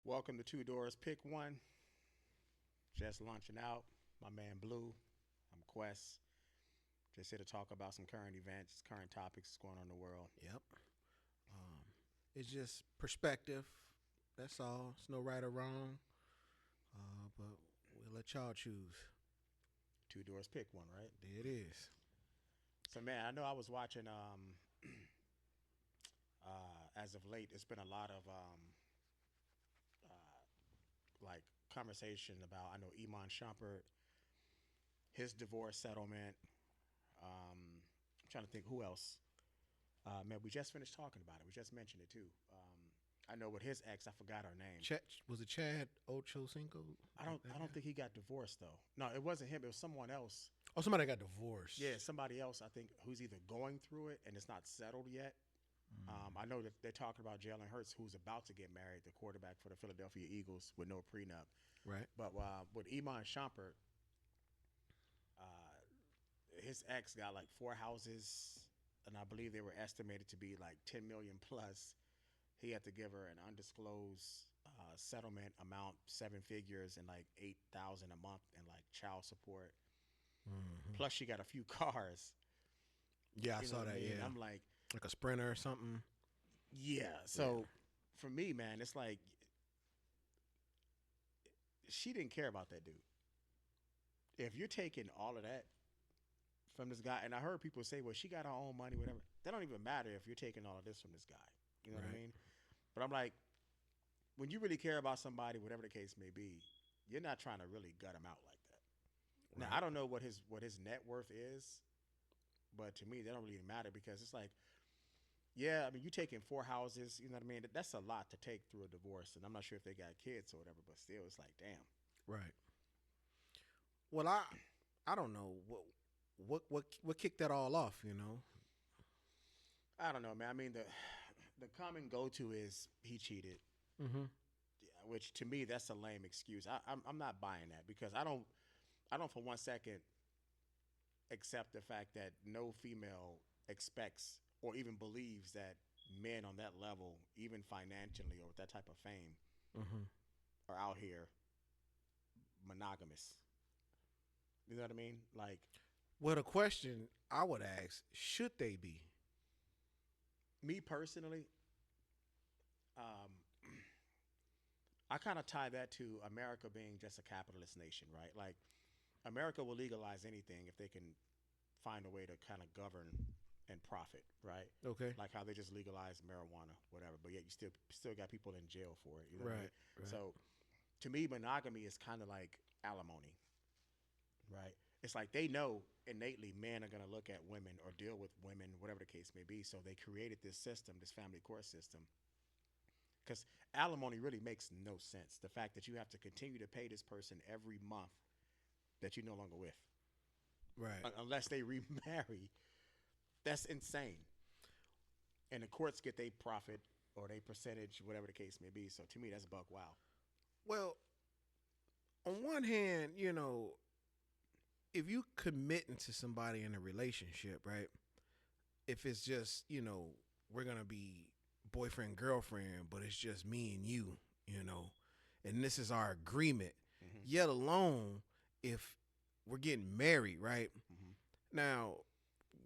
Welcome to Two Doors. Pick one. Just launching out. My man Blue. I'm Quest. Just here to talk about some current events, current topics going on in the world. Yep. Um, it's just perspective. That's all. It's no right or wrong. But we'll let y'all choose. Two Doors. Pick one. Right. There it is. So man, I know I was watching. As of late, it's been a lot of like conversation about. I know Iman Shumpert, his divorce settlement. I'm trying to think who else. Man, we just finished talking about it. We just mentioned it too. I know with his ex, I forgot her name. Was it Chad Ochocinco? I don't think he got divorced though. No, it wasn't him. It was someone else. Oh, somebody got divorced. Yeah, somebody else. I think who's either going through it and it's not settled yet. I know that they're talking about Jalen Hurts, who's about to get married, the quarterback for the Philadelphia Eagles, with no prenup. Right. But with Iman Shumpert, his ex got like four houses, and I believe they were estimated to be like 10 million plus. He had to give her an undisclosed settlement amount, seven figures, and like 8,000 a month, and like child support. Plus, she got a few cars. Yeah, I You know saw what I that. mean? Yeah, I'm like, like a sprinter or something. yeah. So for me, man, it's like she didn't care about that dude. If you're taking all of that from this guy, and I heard people say, well, she got her own money, whatever. That don't even matter if you're taking all of this from this guy. You know what I Right. mean? But I'm like, when you really care about somebody, whatever the case may be, you're not trying to really gut him out like that. Now, I Right. don't know what his net worth is, but to me, that don't really matter because it's like, yeah, I mean, you taking four houses, you know what I mean? That's a lot to take through a divorce, and I'm not sure if they got kids or whatever, but still, it's like, damn. Right. Well, I don't know what kicked that all off. I don't know, man. I mean, the common go to is he cheated, Mm-hmm. yeah, which to me that's a lame excuse. I'm not buying that because I don't for one second accept the fact that no female expects or even believes that men on that level, even financially or with that type of fame, Mm-hmm. are out here monogamous. You know what I mean? Like Well, the question I would ask: should they be? me personally, um, I kind of tie that to America being just a capitalist nation, right? Like America will legalize anything if they can find a way to kind of govern and profit, right? Okay. Like how they just legalized marijuana, whatever. But yet you still got people in jail for it. You know what I mean? Right. Right. So to me, monogamy is kind of like alimony, right? It's like they know innately men are going to look at women or deal with women, whatever the case may be. So they created this system, this family court system, because alimony really makes no sense. The fact that you have to continue to pay this person every month that you're no longer with, Right. unless they remarry, that's insane. And the courts get their profit or their percentage, whatever the case may be. So to me, that's buck wow. Well, on one hand, if you committing to somebody in a relationship, right? If it's just, we're gonna be boyfriend girlfriend, but it's just me and you know, and this is our agreement. Mm-hmm. Yet alone, if we're getting married, right? Mm-hmm. Now,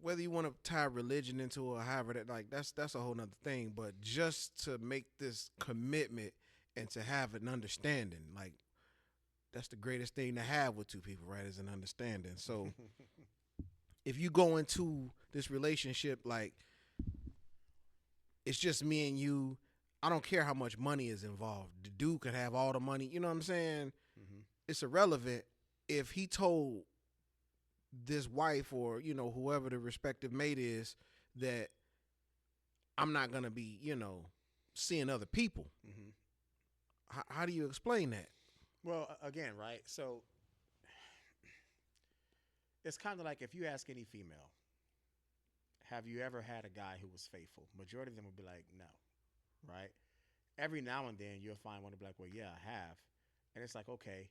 whether you want to tie religion into it or however that, like, that's a whole nother thing. But just to make this commitment and to have an understanding, like, that's the greatest thing to have with two people, right? Is an understanding. So if you go into this relationship like it's just me and you, I don't care how much money is involved. The dude could have all the money. You know what I'm saying? Mm-hmm. It's irrelevant if he told this wife or whoever the respective mate is that I'm not gonna be seeing other people. Mm-hmm. How do you explain that? Well, again, right? So it's kind of like if you ask any female, have you ever had a guy who was faithful? Majority of them will be like, no, right? Every now and then you'll find one to be like, well, yeah, I have. And it's like, okay,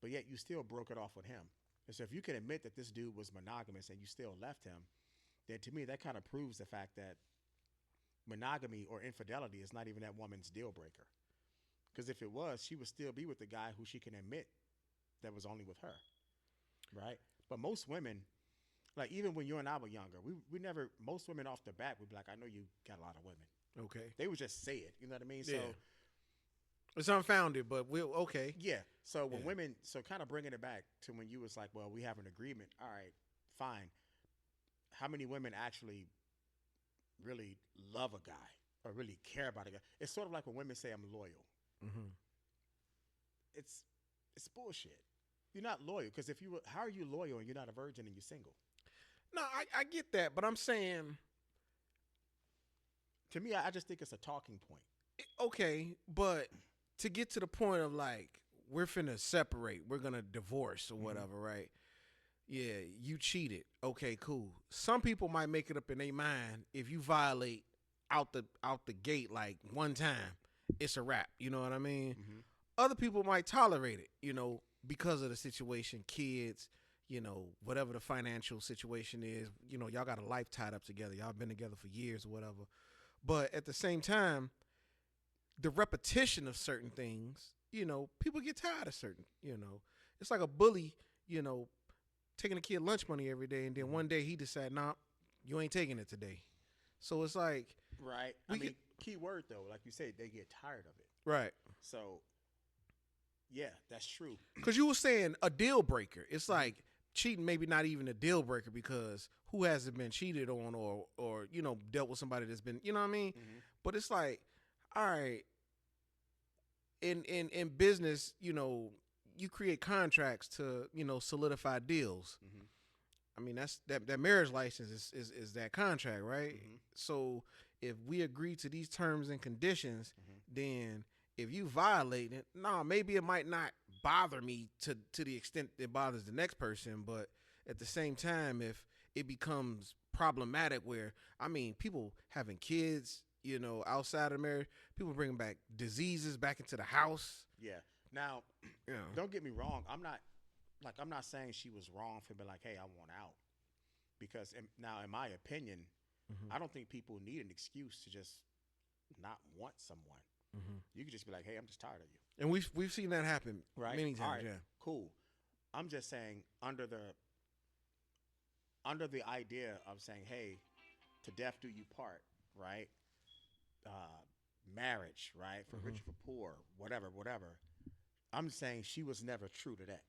but yet you still broke it off with him. And so if you can admit that this dude was monogamous and you still left him, then to me that kind of proves the fact that monogamy or infidelity is not even that woman's deal breaker. Because if it was, she would still be with the guy who she can admit that was only with her, right? But most women, like even when you and I were younger, we never, most women off the bat would be like, I know you got a lot of women. Okay. They would just say it, you know what I mean? Yeah. So It's unfounded, but we'll okay. yeah. So when Yeah. women, so kind of bringing it back to when you was like, well, we have an agreement. All right, fine. How many women actually really love a guy or really care about a guy? It's sort of like when women say I'm loyal. Mm-hmm. It's bullshit. You're not loyal because if you were, how are you loyal and you're not a virgin and you're single? No, I get that, but I'm saying To me, I just think it's a talking point. okay, but to get to the point of like we're finna separate, we're gonna divorce or whatever, right? Yeah, you cheated. Okay, cool. Some people might make it up in their mind if you violate out the gate like one time, it's a wrap. You know what I mean? Mm-hmm. Other people might tolerate it, because of the situation, kids, whatever the financial situation is, y'all got a life tied up together. Y'all been together for years or whatever. But at the same time, the repetition of certain things, people get tired of certain, it's like a bully, taking a kid lunch money every day. And then one day he decide, nah, you ain't taking it today. So it's like, right. I mean, key word though, like you said, they get tired of it. right. So yeah, that's true. Because you were saying a deal breaker. It's like cheating, maybe not even a deal breaker because who hasn't been cheated on or dealt with somebody that's been, you know what I mean? Mm-hmm. But it's like, all right, in business, you create contracts to, solidify deals. Mm-hmm. I mean, that's that marriage license is that contract, right? Mm-hmm. So if we agree to these terms and conditions, Mm-hmm. then if you violate it, maybe it might not bother me to the extent it bothers the next person, but at the same time, if it becomes problematic where, I mean, people having kids, outside of marriage, people bringing back diseases back into the house. Yeah. Now, don't get me wrong. I'm not saying she was wrong for being like, hey, I want out. Because now, in my opinion, I don't think people need an excuse to just not want someone. Mm-hmm. You could just be like, hey, I'm just tired of you. And we've seen that happen many times. All right, yeah. Cool. I'm just saying under the idea of saying, hey, to death do you part, right? Marriage, right? For rich, for poor, whatever. I'm saying she was never true to that.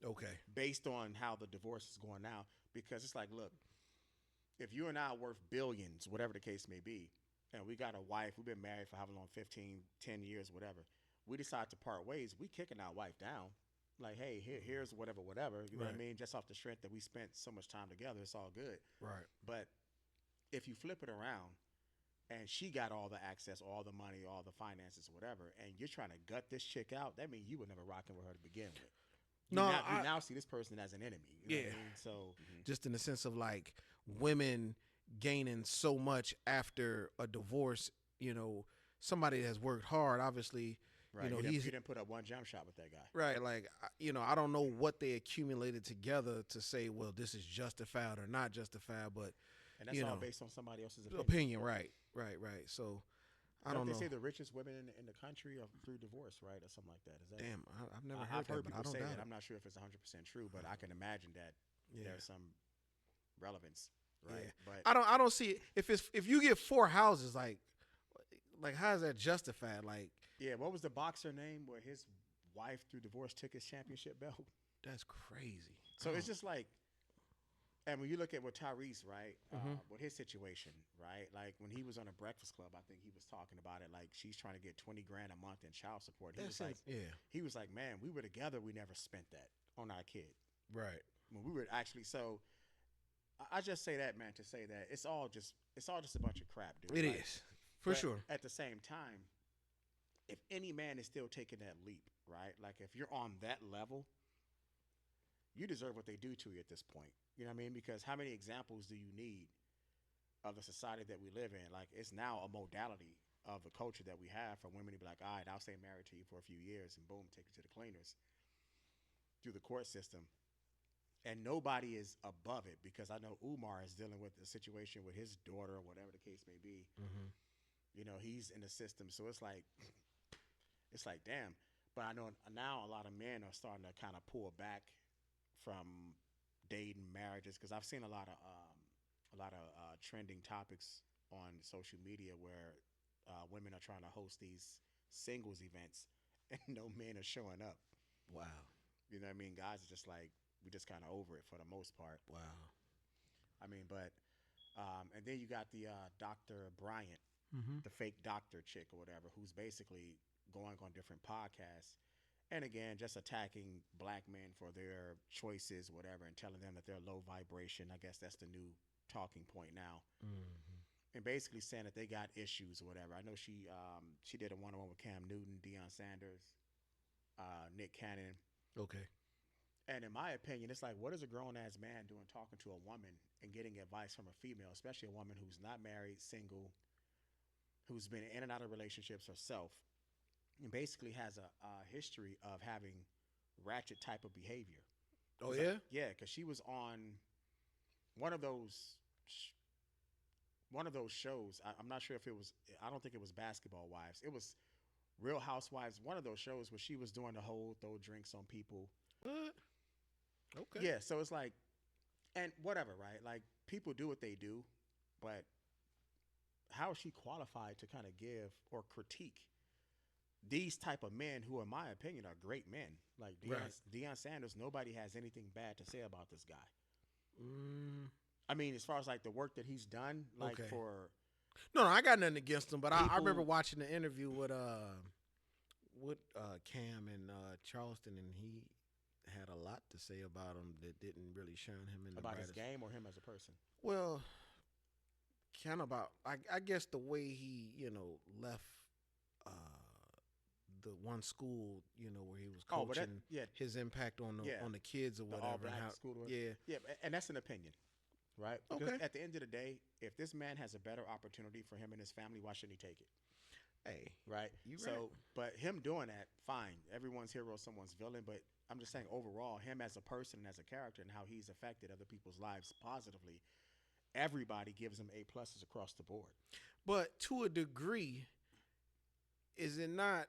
Okay. Based on how the divorce is going now, because it's like, look, if you and I are worth billions, whatever the case may be, and we got a wife, we've been married for however long, 15, 10 years, whatever, we decide to part ways, we kicking our wife down. Like, hey, here's whatever, you know what I mean? Just off the strength that we spent so much time together, it's all good. Right. But if you flip it around and she got all the access, all the money, all the finances, whatever, and you're trying to gut this chick out, that means you were never rocking with her to begin with. You now see this person as an enemy. You know what I mean? So just in the sense of like women gaining so much after a divorce, somebody has worked hard, obviously. Right. He didn't put up one jump shot with that guy. Right. Like, I don't know what they accumulated together to say, well, this is justified or not justified, but and that's all based on somebody else's opinion. Right. So I don't know. They say the richest women in the country are through divorce, right, or something like that. Is that? Damn, I've never heard that. I've heard but people I don't say doubt that. it. I'm not sure if it's 100% true, but I can imagine that there's some relevance, right? Yeah. But I don't see it. If you get 4 houses, like how is that justified? Like, yeah, what was the boxer name where his wife through divorce took his championship belt? That's crazy. So it's just like, and when you look at what Tyrese, right, with his situation, right, like when he was on a Breakfast Club, I think he was talking about it. Like she's trying to get $20,000 a month in child support. He was like, man, we were together, we never spent that on our kid. Right. When we were actually so. I just say that, man, to say that it's all just a bunch of crap, dude. It is for sure. At the same time, if any man is still taking that leap, right? Like if you're on that level, you deserve what they do to you at this point. You know what I mean? Because how many examples do you need of the society that we live in? Like it's now a modality of the culture that we have for women to be like, all right, I'll stay married to you for a few years and boom, take you to the cleaners through the court system. And nobody is above it because I know Umar is dealing with a situation with his daughter or whatever the case may be. Mm-hmm. You know, he's in the system. So it's like, It's like, damn. But I know now a lot of men are starting to kind of pull back from dating, marriages, because I've seen a lot of trending topics on social media where women are trying to host these singles events and no men are showing up. Wow. You know what I mean? Guys are just like, we just kind of over it for the most part. Wow. I mean, but and then you got the Dr. Bryant, Mm-hmm. the fake doctor chick or whatever, who's basically going on different podcasts and again just attacking black men for their choices, whatever, and telling them that they're low vibration. I guess that's the new talking point now, Mm-hmm. and basically saying that they got issues or whatever. I know she did a one-on-one with Cam Newton, Deion Sanders, Nick Cannon. Okay. And in my opinion, it's like, what is a grown ass man doing talking to a woman and getting advice from a female, especially a woman who's not married, single, who's been in and out of relationships herself, and basically has a history of having ratchet type of behavior. Oh Like, yeah. yeah, because she was on one of those one of those shows. I'm not sure if it was. I don't think it was Basketball Wives. It was Real Housewives. One of those shows where she was doing the whole throw drinks on people. What? Okay. Yeah, so it's like, and whatever, right? Like people do what they do, but how is she qualified to kind of give or critique these type of men who, in my opinion, are great men? Like Right. Deion Sanders, nobody has anything bad to say about this guy. Mm, I mean, as far as like the work that he's done, like okay. for No, I got nothing against him, but I remember people, watching the interview with Cam and Charleston, and he had a lot to say about him that didn't really shine him in the about his brightest. game or him as a person. Well, kind of about I guess the way he left uh, the one school where he was Oh, but that, coaching, yeah, his impact on the yeah, on the kids or the all whatever. And black how, school. yeah. Yeah, and that's an opinion, right? Because Okay. at the end of the day, if this man has a better opportunity for him and his family, why shouldn't he take it? Hey, Right. you right. So, but him doing that, fine. Everyone's hero, is someone's villain. But I'm just saying, overall, him as a person and as a character, and how he's affected other people's lives positively, everybody gives him A pluses across the board. But to a degree, is it not?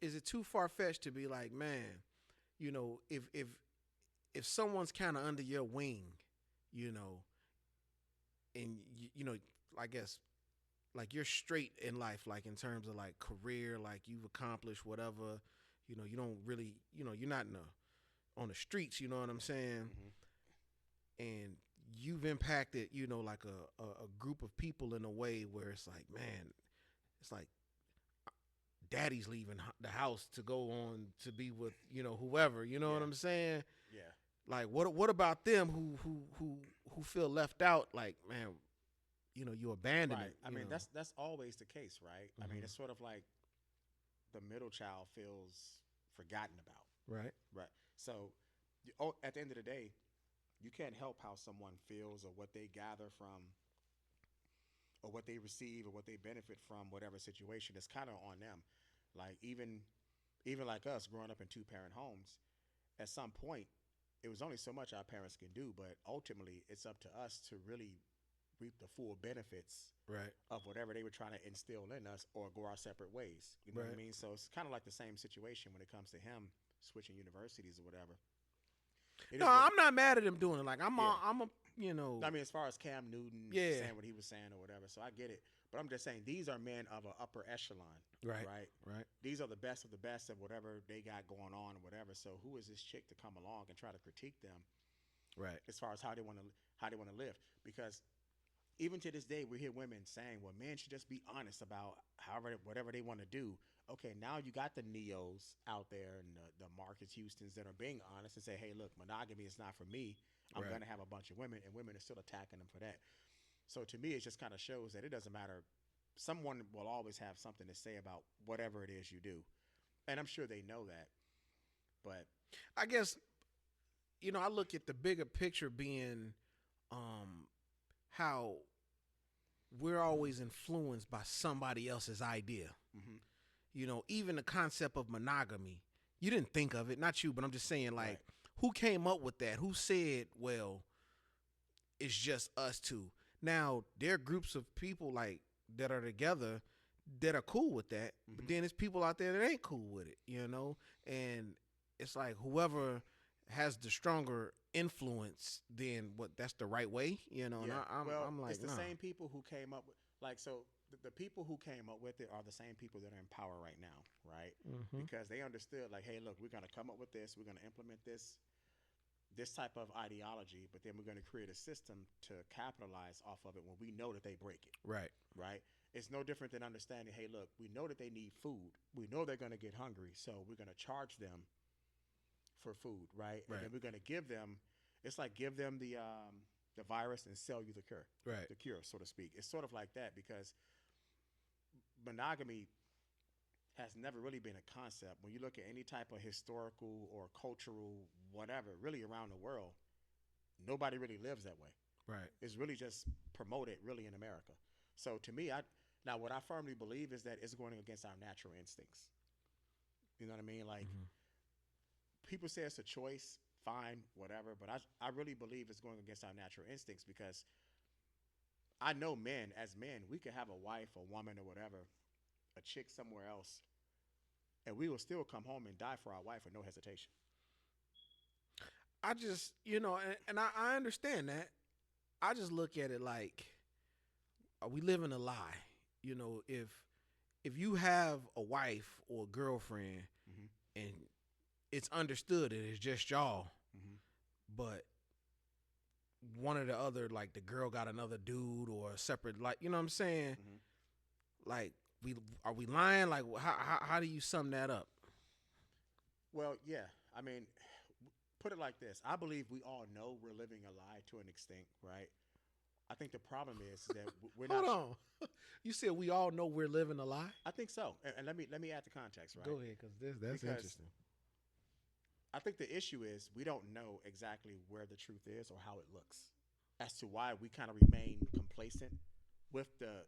Is it too far fetched to be like, man, if someone's kind of under your wing, you know, and I guess like you're straight in life, like in terms of like career, like you've accomplished whatever, you don't really, you're not on the streets, you know what I'm saying, Hmm. and you've impacted, like a group of people in a way where it's like, man, it's like daddy's leaving the house to go on to be with whoever, you know what Yeah. I'm saying? Yeah. Like what about them who feel left out? Like, man, you abandoned Right. it. I mean, that's always the case, right? I mean, Mhm. it's sort of like the middle child feels forgotten about, Right. right? So, at the end of the day, you can't help how someone feels or what they gather from or what they receive or what they benefit from whatever situation. It's kind of on them. Like even like us growing up in two-parent homes, at some point it was only so much our parents can do, but ultimately it's up to us to really reap the full benefits Right. of whatever they were trying to instill in us or go our separate ways. You know what I Right. mean? So it's kind of like the same situation when it comes to him switching universities or whatever. It No, is what, I'm not mad at him doing it. Like yeah. I'm a. I mean, as far as Cam Newton Yeah. saying what he was saying or whatever, so I get it. But I'm just saying these are men of an upper echelon, Right. right? Right. These are the best of the best of whatever they got going on or whatever. So who is this chick to come along and try to critique them Right. as far as how they want to live? Because even to this day, we hear women saying, "Well, men should just be honest about however whatever they want to do." Okay, now you got the neos out there and the Marcus Houston's that are being honest and say, "Hey, look, monogamy is not for me. I'm Right. gonna have a bunch of women," and women are still attacking them for that. So to me, it just kind of shows that it doesn't matter. Someone will always have something to say about whatever it is you do, and I'm sure they know that. But I guess I look at the bigger picture being how we're always influenced by somebody else's idea. mhm, Even the concept of monogamy, you didn't think of it, not you, but I'm just saying, like, right, who came up with that? Who said, well, it's just us two? Now, there are groups of people like that are together that are cool with that, but Mhm. then there's people out there that ain't cool with it, and it's like whoever has the stronger influence, then what? That's the right way, And Yeah. Well, I'm it's like, the nah, same people who came up with so the people who came up with it are the same people that are in power right now, right? mm-hmm. Because they understood like, hey, look, we're gonna come up with this, we're gonna implement this type of ideology, but then we're gonna create a system to capitalize off of it when we know that they break it, Right, right? It's no different than understanding, hey, look, we know that they need food. We know they're gonna get hungry, so we're gonna charge them for food, right? And right, then we're gonna give them. It's like give them the virus and sell you right, the cure, so to speak. It's sort of like that because monogamy has never really been a concept. When you look at any type of historical or cultural whatever, really around the world, nobody really lives that way. right. It's really just promoted really in America. So to me, I now what I firmly believe is that it's going against our natural instincts. You know what I mean? Like Mm-hmm. people say it's a choice, fine, whatever, but I really believe it's going against our natural instincts because I know men, as men, we could have a wife, a woman, or whatever, a chick somewhere else, and we will still come home and die for our wife with no hesitation. I just, and I understand that. I just look at it like, are we living a lie? If you have a wife or a girlfriend Mm-hmm. and it's understood that it's just y'all, Mm-hmm. but one or the other, like the girl got another dude or a separate, like, you know what I'm saying? Mm-hmm. Like, we are we lying? Like, how do you sum that up? Well, yeah. I mean, put it like this. I believe we all know we're living a lie to an extent, right? I think the problem is that we're not. Hold on. You said we all know we're living a lie? I think so, and let me add the context, right? Go ahead, because that's Because interesting. I think the issue is we don't know exactly where the truth is or how it looks, as to why we kind of remain complacent with the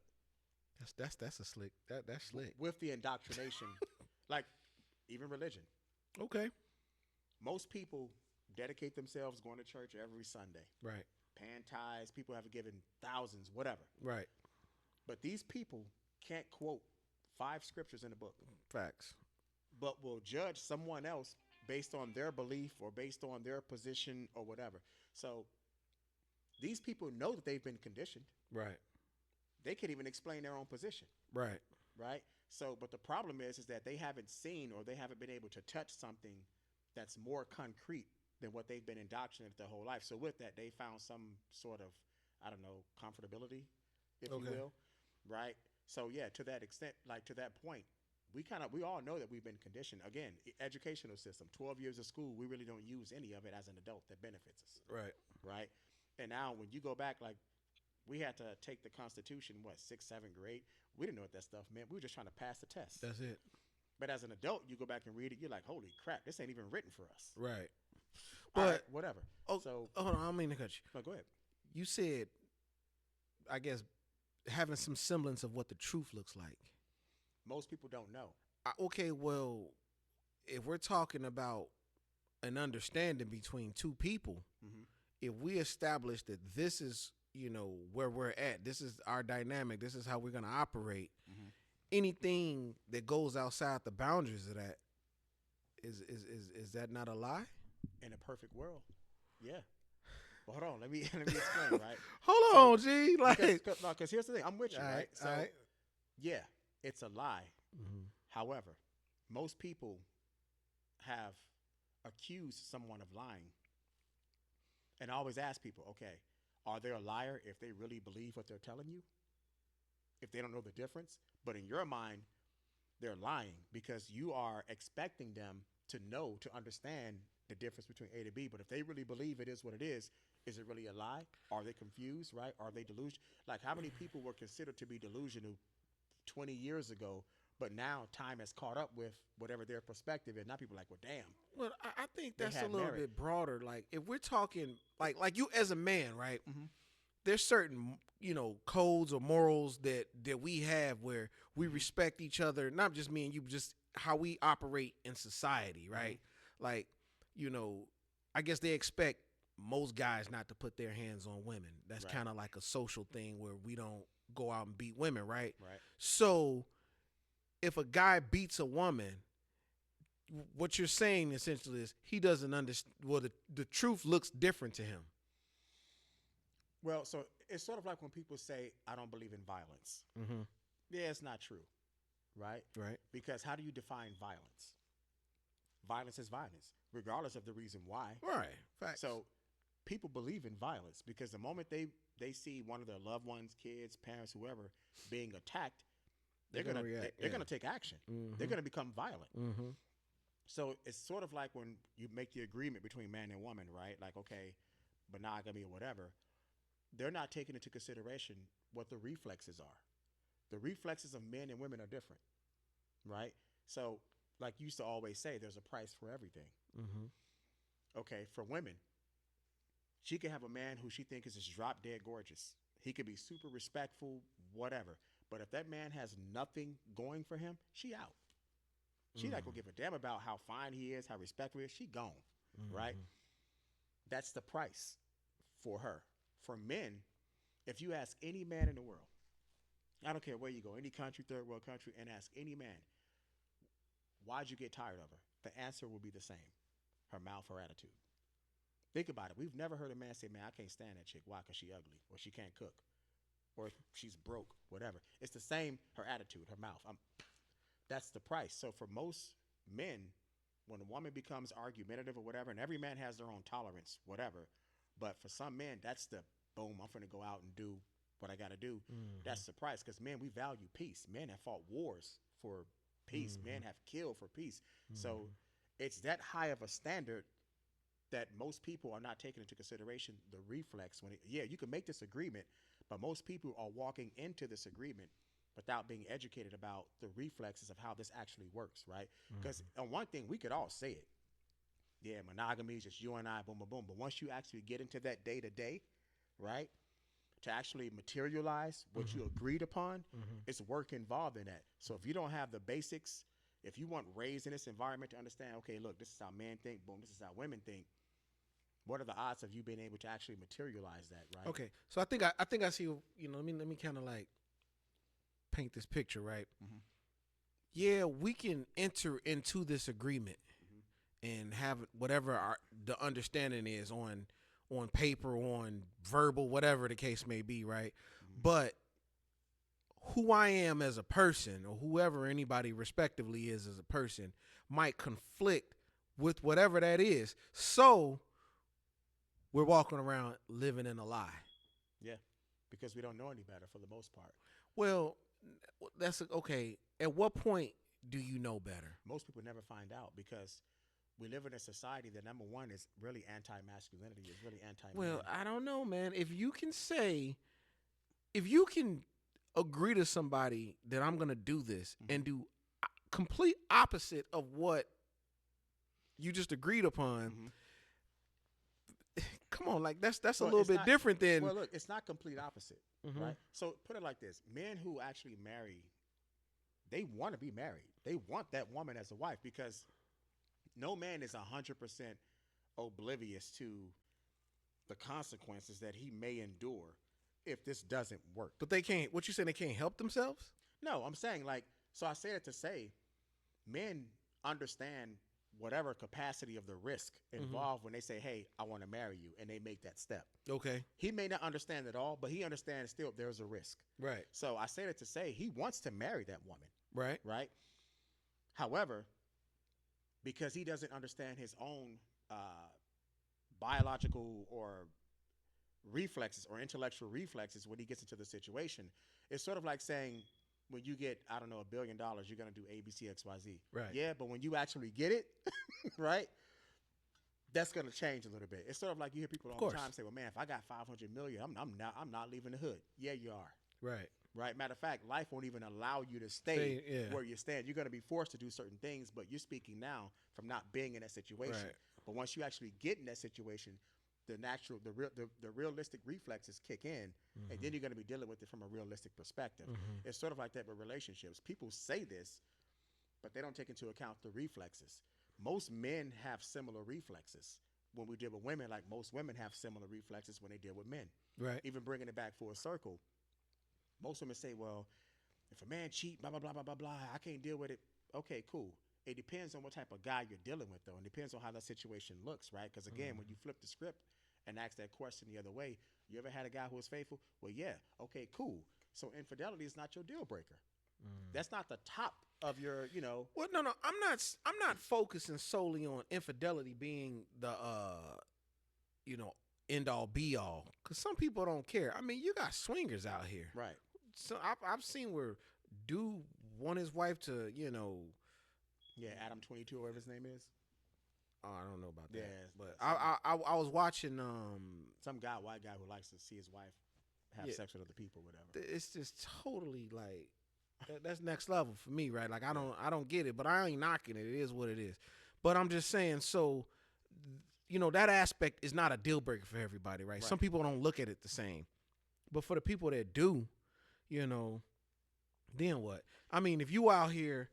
That's a slick. That's slick. with the indoctrination, like even religion. Okay. Most people dedicate themselves going to church every Sunday, Right. paying tithes. People have given thousands, whatever. Right. But these people can't quote 5 scriptures in a book, Facts. but will judge someone else based on their belief or based on their position or whatever. So these people know that they've been conditioned. Right. They can't even explain their own position, Right. right? So, but the problem is that they haven't seen or they haven't been able to touch something that's more concrete than what they've been indoctrinated their whole life. So with that, they found some sort of, I don't know, comfortability, if you Okay. will, right? So yeah, to that extent, like to that point, we all know that we've been conditioned. Again, educational system, 12 years of school, we really don't use any of it as an adult that benefits us, Right. right? And now when you go back, like we had to take the Constitution, what, sixth, seventh grade? We didn't know what that stuff meant. We were just trying to pass the test. That's it. But as an adult, you go back and read it, you're like, holy crap, this ain't even written for us. Right. All But right, whatever. oh, So, hold on. I don't mean to cut you. no, go ahead. You said, I guess, having some semblance of what the truth looks like. Most people don't know. Okay. Well, if we're talking about an understanding between two people, Mm-hmm. if we establish that this is, where we're at, this is our dynamic, this is how we're going to operate, Mm-hmm. anything that goes outside the boundaries of that is that not a lie? In a perfect world, yeah. But hold on, let me explain, right? Hold So, on, G. Like, because here's the thing, I'm with you, all right? So, all right. yeah, it's a lie. Mm-hmm. However, most people have accused someone of lying, and I always ask people, okay, are they a liar if they really believe what they're telling you? If they don't know the difference, but in your mind, they're lying because you are expecting them to know, to understand the difference between A to B. But if they really believe it is what it is it really a lie? Are they confused, right? Are they delusional? Like how many people were considered to be delusional 20 years ago, but now time has caught up with whatever their perspective is. Now people are like, well, damn, Well, I think they that's a had little merit. bit broader. Like, if we're talking, like you as a man, right? Mm-hmm. There's certain, codes or morals that we have where we respect each other, not just me and you, but just how we operate in society, right? Like, I guess they expect most guys not to put their hands on women. That's Right. kind of like a social thing where we don't go out and beat women, right? Right. So if a guy beats a woman, what you're saying essentially is he doesn't understand. Well, the truth looks different to him. Well, so it's sort of like when people say, I don't believe in violence. Mm-hmm. Yeah, it's not true, right? Right. Because how do you define violence? Violence is violence, regardless of the reason why. Right. Facts. So people believe in violence because the moment they see one of their loved ones, kids, parents, whoever, being attacked, they're gonna react. they're gonna take action. Mm-hmm. They're gonna become violent. Mm-hmm. So it's sort of like when you make the agreement between man and woman, right? Like, okay, monogamy or whatever. They're not taking into consideration what the reflexes are. The reflexes of men and women are different, right? So, like you used to always say, there's a price for everything. Mm-hmm. Okay, for women, she can have a man who she thinks is just drop dead gorgeous. He could be super respectful, whatever. But if that man has nothing going for him, she out. She not gonna give a damn about how fine he is, how respectful he is. She gone, right? That's the price for her. For men, if you ask any man in the world, I don't care where you go, any country, third world country, and ask any man, why'd you get tired of her? The answer will be the same. Her mouth, her attitude. Think about it. We've never heard a man say, man, I can't stand that chick. Why? Because she ugly, or she can't cook, or she's broke, whatever. It's the same, her attitude, her mouth. That's the price. So for most men, when a woman becomes argumentative or whatever, and every man has their own tolerance, whatever, but for some men, that's the boom, I'm going to go out and do what I got to do. That's the price because men, we value peace. Men have fought wars for peace. Men have killed for peace. So it's that high of a standard that most people are not taking into consideration the reflex. You can make this agreement, but most people are walking into this agreement without being educated about the reflexes of how this actually works, right? Because on one thing, we could all say it. Yeah, monogamy is just you and I, boom, boom, boom. But once you actually get into that day to day, right, to actually materialize what you agreed upon, it's work involved in that. So if you don't have the basics, if you want raised in this environment to understand, okay, look, this is how men think, boom, this is how women think. What are the odds of you being able to actually materialize that, right? Okay, so I think I see. Let me kind of like paint this picture, right? Yeah, we can enter into this agreement and have whatever the understanding is on paper, on verbal, whatever the case may be, right? But who I am as a person, or whoever anybody respectively is as a person, might conflict with whatever that is. So we're walking around living in a lie. Yeah, because we don't know any better for the most part. Well, that's okay. At what point do you know better? Most people never find out because we live in a society that, number one, is really anti-masculinity, is really anti-man. Well, I don't know, man. If you can agree to somebody that I'm going to do this and do complete opposite of what you just agreed upon, come on, like that's a little bit different than. Well, look, it's not complete opposite, right? So put it like this: men who actually marry, they want to be married. They want that woman as a wife because no man is 100% oblivious to the consequences that he may endure if this doesn't work. But they can't. What you saying? They can't help themselves? No, I'm saying so I say it to say, men understand whatever capacity of the risk involved when they say, hey, I want to marry you, and they make that step. Okay. He may not understand it all, but he understands still there's a risk. Right. So I say that to say he wants to marry that woman. Right. Right. However, because he doesn't understand his own biological or reflexes or intellectual reflexes when he gets into the situation, it's sort of like saying, when you get, I don't know, $1 billion, you're going to do A, B, C, X, Y, Z. Right. Yeah, but when you actually get it, right, that's going to change a little bit. It's sort of like you hear people all the time say, well, man, if I got 500 million, I'm not leaving the hood. Yeah, you are. Right. Right. Matter of fact, life won't even allow you to stay where you stand. You're going to be forced to do certain things, but you're speaking now from not being in that situation. Right. But once you actually get in that situation, the realistic reflexes kick in, and then you're going to be dealing with it from a realistic perspective. It's sort of like that with relationships. People say this, but they don't take into account the reflexes. Most men have similar reflexes when we deal with women, like most women have similar reflexes when they deal with men. Right. Even bringing it back full circle, most women say, well, If a man cheat, blah blah blah blah blah blah, I can't deal with it. Okay, cool. It depends on what type of guy you're dealing with, though, and depends on how that situation looks, right? Because again, when you flip the script and ask that question the other way, you ever had a guy who was faithful? Well, yeah. Okay, cool. So infidelity is not your deal breaker. That's not the top of your, Well, no, I'm not focusing solely on infidelity being the you know, end all be all. Cause some people don't care. I mean, you got swingers out here. right. So I've seen where dude want his wife to, Yeah, Adam 22, whatever his name is. oh, I don't know about that. Yeah, But that's I was watching some guy, white guy, who likes to see his wife have Yeah. sex with other people, whatever. it's just totally like that's next level for me, right? Like I don't get it, but I ain't knocking it. It is what it is. But I'm just saying, so that aspect is not a deal breaker for everybody, right? Some Right. people don't look at it the same. But for the people that do, then what? I mean, if you out here,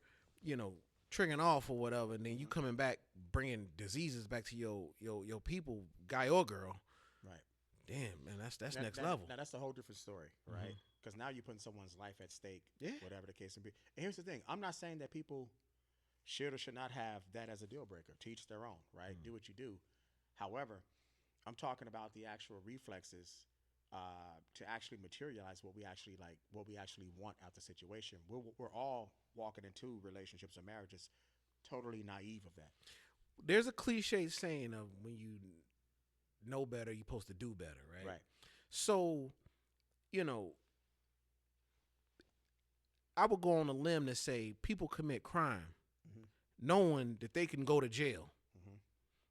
triggering off or whatever, and then you coming back bringing diseases back to your people, guy or girl, Right. damn, man, that's next That- level. Now that's a whole different story, right? Because now you're putting someone's life at stake, Yeah. whatever the case may be. And here's the thing: I'm not saying that people should or should not have that as a deal breaker. To each their own, right? Do what you do. However, I'm talking about the actual reflexes to actually materialize what we actually like, what we actually want out the situation. We're all walking into relationships or marriages totally naive of that. There's a cliche saying of when you know better, you're supposed to do better, right? Right. So, I would go on a limb to say people commit crime knowing that they can go to jail,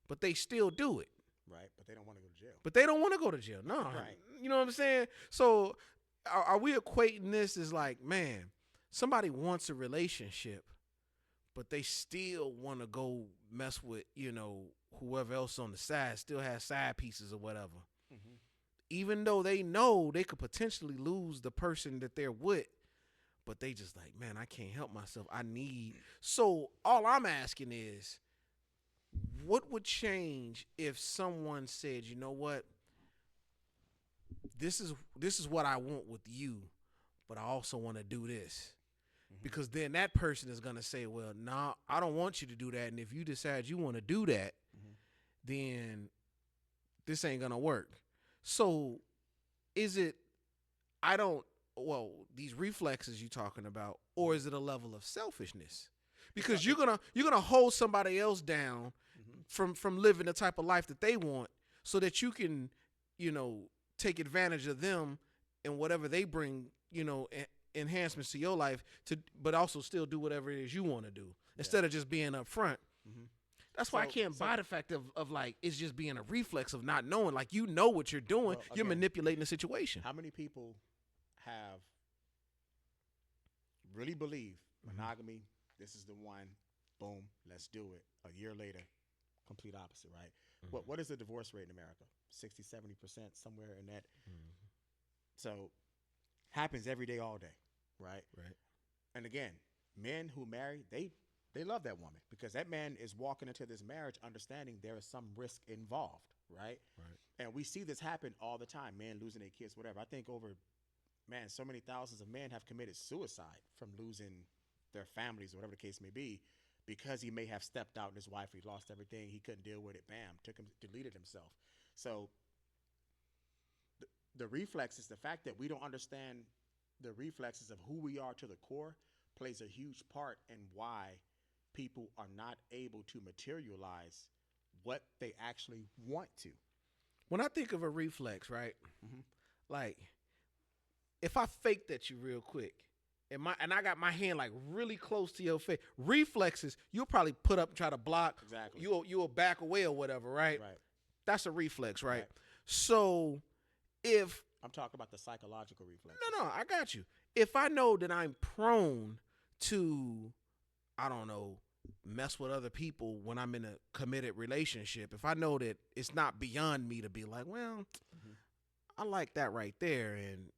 but they still do it. Right. But they don't want to go to jail. But they don't want to go to jail. No. Right. You know what I'm saying? So are we equating this as like, man, somebody wants a relationship, but they still want to go mess with, whoever else on the side, still has side pieces or whatever. Even though they know they could potentially lose the person that they're with, but they just like, man, I can't help myself. I need. So all I'm asking is, what would change if someone said, you know what, this is what I want with you, but I also want to do this? Because then that person is going to say, well, nah, I don't want you to do that. And if you decide you want to do that, then this ain't going to work. So is it, these reflexes you talking about, or is it a level of selfishness? Because you're gonna hold somebody else down from living the type of life that they want, so that you can, take advantage of them and whatever they bring, enhancements to your life but also still do whatever it is you want to do instead of just being upfront. That's why I can't buy the fact of like it's just being a reflex of not knowing. Like what you're doing, Well, you're again, manipulating the situation. How many people have really believe monogamy, this is the one, boom, let's do it. A year later, complete opposite, right? What is the divorce rate in America? 60, 70%, somewhere in that. So happens every day, all day, right? Right. And again, men who marry, they love that woman because that man is walking into this marriage understanding there is some risk involved, right? Right. And we see this happen all the time, men losing their kids, whatever. I think so many thousands of men have committed suicide from losing their families or whatever the case may be because he may have stepped out and his wife, he lost everything, he couldn't deal with it, bam, deleted himself. So the reflexes, the fact that we don't understand the reflexes of who we are to the core plays a huge part in why people are not able to materialize what they actually want to. When I think of a reflex, right? Like if I faked at you real quick and I got my hand like really close to your face, reflexes, you'll probably put up and try to block. Exactly. You'll back away or whatever, right? Right. That's a reflex, right? Right. So if I'm talking about the psychological reflex. no, I got you. If I know that I'm prone to, I don't know, mess with other people when I'm in a committed relationship, if I know that it's not beyond me to be like, well, I like that right there, and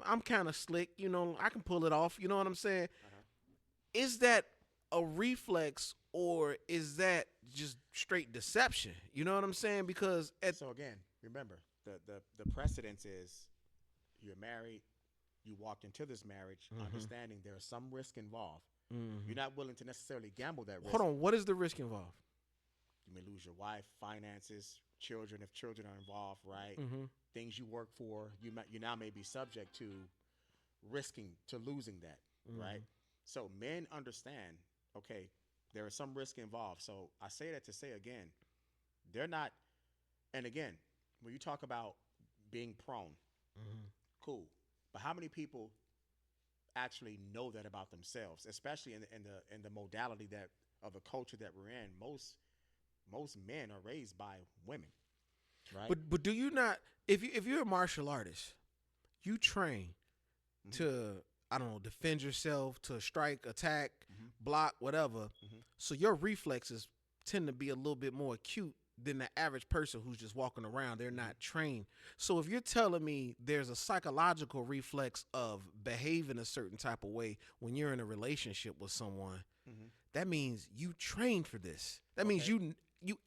I'm kind of slick, I can pull it off, you know what I'm saying? Is that a reflex or is that just straight deception? You know what I'm saying? Because So again, remember, the precedence is you're married, You walked into this marriage Mm-hmm. understanding there's some risk involved. Mm-hmm. You're not willing to necessarily gamble that risk. Hold on. What is the risk involved? You may lose your wife, finances, children if children are involved, right? Mm-hmm. Things you work for, you now may be subject to risking to losing that, right? So men understand, okay, there is some risk involved. So I say that to say again, they're not, and again, when you talk about being prone, Mm-hmm. cool. But how many people actually know that about themselves, especially in the modality that of the culture that we're in? Most men are raised by women, right? But do you not? If you're a martial artist, you train to, I don't know, defend yourself, to strike, attack, block, whatever. So your reflexes tend to be a little bit more acute than the average person who's just walking around. They're not trained. So if you're telling me there's a psychological reflex of behaving a certain type of way when you're in a relationship with someone, that means you trained for this. That means you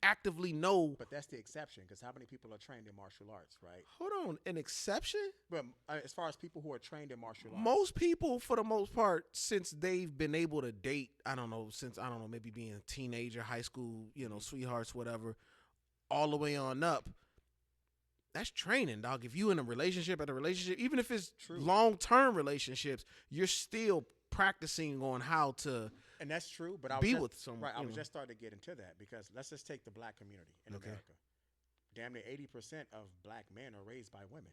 actively know. But that's the exception, because how many people are trained in martial arts, right? Hold on, an exception? But as far as people who are trained in martial arts, Most people, for the most part, since they've been able to date, maybe being a teenager, high school, sweethearts, whatever, all the way on up, that's training, dog. If you in a relationship, even if it's long-term relationships, you're still practicing on how to and that's true. But with someone. Right, I was just starting to get into that, because let's just take the black community in America. Damn near 80% of black men are raised by women.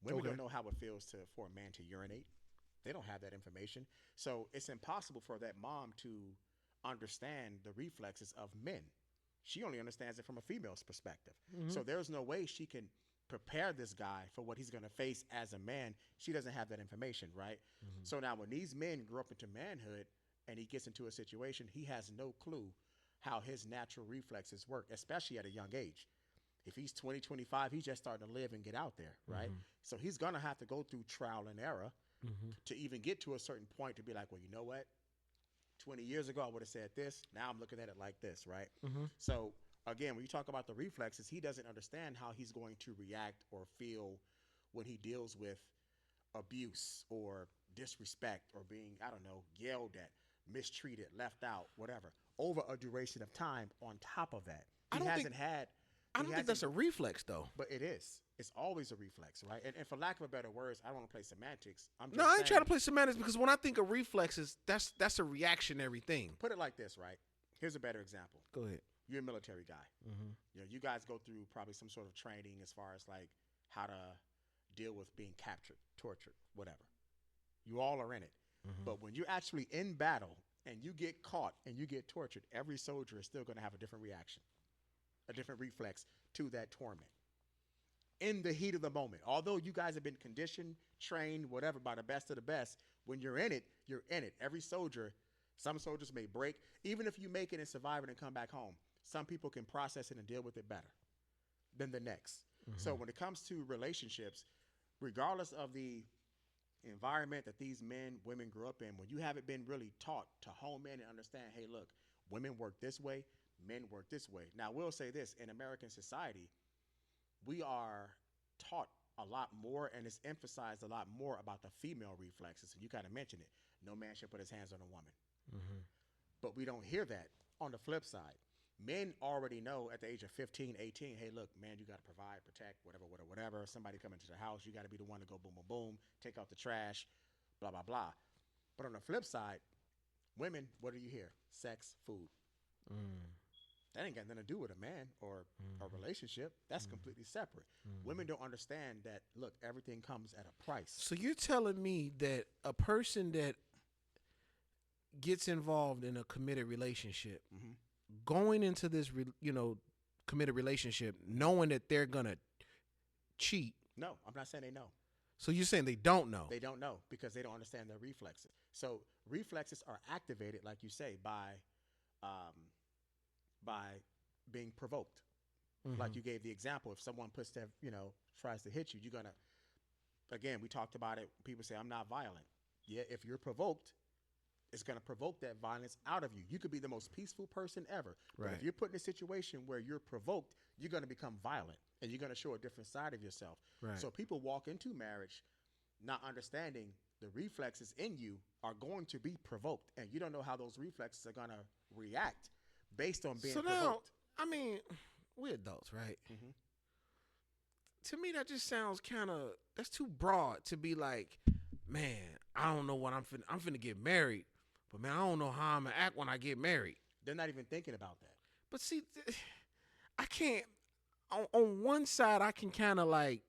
Women don't know how it feels for a man to urinate. They don't have that information. So it's impossible for that mom to understand the reflexes of men. She only understands it from a female's perspective. So there's no way she can prepare this guy for what he's going to face as a man. She doesn't have that information, right? So now when these men grow up into manhood and he gets into a situation, he has no clue how his natural reflexes work, especially at a young age. If he's 20, 25, he's just starting to live and get out there, right? So he's going to have to go through trial and error to even get to a certain point to be like, well, you know what? 20 years ago, I would have said this. Now I'm looking at it like this, right? So again, when you talk about the reflexes, he doesn't understand how he's going to react or feel when he deals with abuse or disrespect or being, I don't know, yelled at, mistreated, left out, whatever, over a duration of time. On top of that, I don't think that's a reflex, though. But it is. It's always a reflex, right? And for lack of a better words, I don't want to play semantics. I ain't trying to play semantics, because when I think of reflexes, that's a reactionary thing. Put it like this, right? Here's a better example. Go ahead. You're a military guy. You guys go through probably some sort of training as far as like how to deal with being captured, tortured, whatever. You all are in it. But when you're actually in battle and you get caught and you get tortured, every soldier is still going to have a different reaction, a different reflex to that torment. In the heat of the moment, although you guys have been conditioned, trained, whatever, by the best of the best, when you're in it, you're in it. Every soldier, some soldiers may break. Even if you make it and survive it and come back home, some people can process it and deal with it better than the next. So when it comes to relationships, regardless of the environment that these men, women grew up in, when you haven't been really taught to home in and understand, hey, look, women work this way, men work this way. Now, we'll say this, in American society, we are taught a lot more, and it's emphasized a lot more about the female reflexes. And you kind of mentioned it. No man should put his hands on a woman. But we don't hear that on the flip side. Men already know at the age of 15, 18, hey, look, man, you got to provide, protect, whatever. Somebody come into the house, you got to be the one to go boom, boom, boom, take out the trash, blah, blah, blah. But on the flip side, women, what do you hear? Sex, food. That ain't got nothing to do with a man or a relationship. That's completely separate. Women don't understand that, look, everything comes at a price. So you're telling me that a person that gets involved in a committed relationship, going into this, committed relationship, knowing that they're going to cheat. No, I'm not saying they know. So you're saying they don't know? They don't know because they don't understand their reflexes. So reflexes are activated, like you say, by being provoked. Like you gave the example, if someone tries to hit you, you're going to, again, we talked about it. People say, I'm not violent. Yeah, if you're provoked, it's going to provoke that violence out of you. You could be the most peaceful person ever. Right. But if you're put in a situation where you're provoked, you're going to become violent and you're going to show a different side of yourself. Right. So people walk into marriage not understanding the reflexes in you are going to be provoked, and you don't know how those reflexes are going to react based on being So now, provoked. I mean, we're adults, right? Mm-hmm. To me, that just sounds kind of that's too broad to be like, man, I don't know what I'm finna get married, but man, I don't know how I'm gonna act when I get married. They're not even thinking about that. But see, I can't. On one side, I can kind of like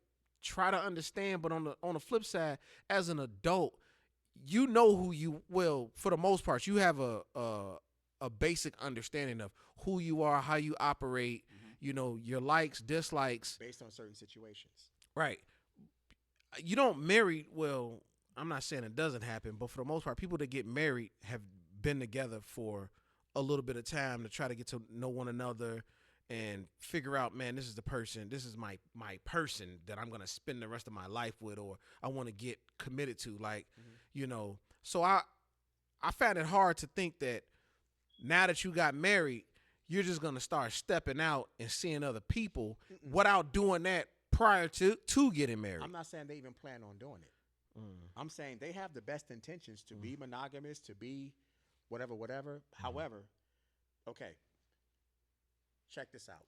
try to understand, but on the flip side, as an adult, you know who you will for the most part. You have a basic understanding of who you are, how you operate. Mm-hmm. You know your likes, dislikes. Based on certain situations. Right. You don't marry. Well, I'm not saying it doesn't happen, but for the most part, people that get married have been together for a little bit of time to try to get to know one another and figure out, man, this is the person, this is my person that I'm gonna spend the rest of my life with, or I want to get committed to. Like, Mm-hmm. you know, so I found it hard to think that now that you got married, you're just gonna start stepping out and seeing other people without doing that prior to getting married. I'm not saying they even plan on doing it. I'm saying they have the best intentions to be monogamous, to be whatever. However, okay, check this out.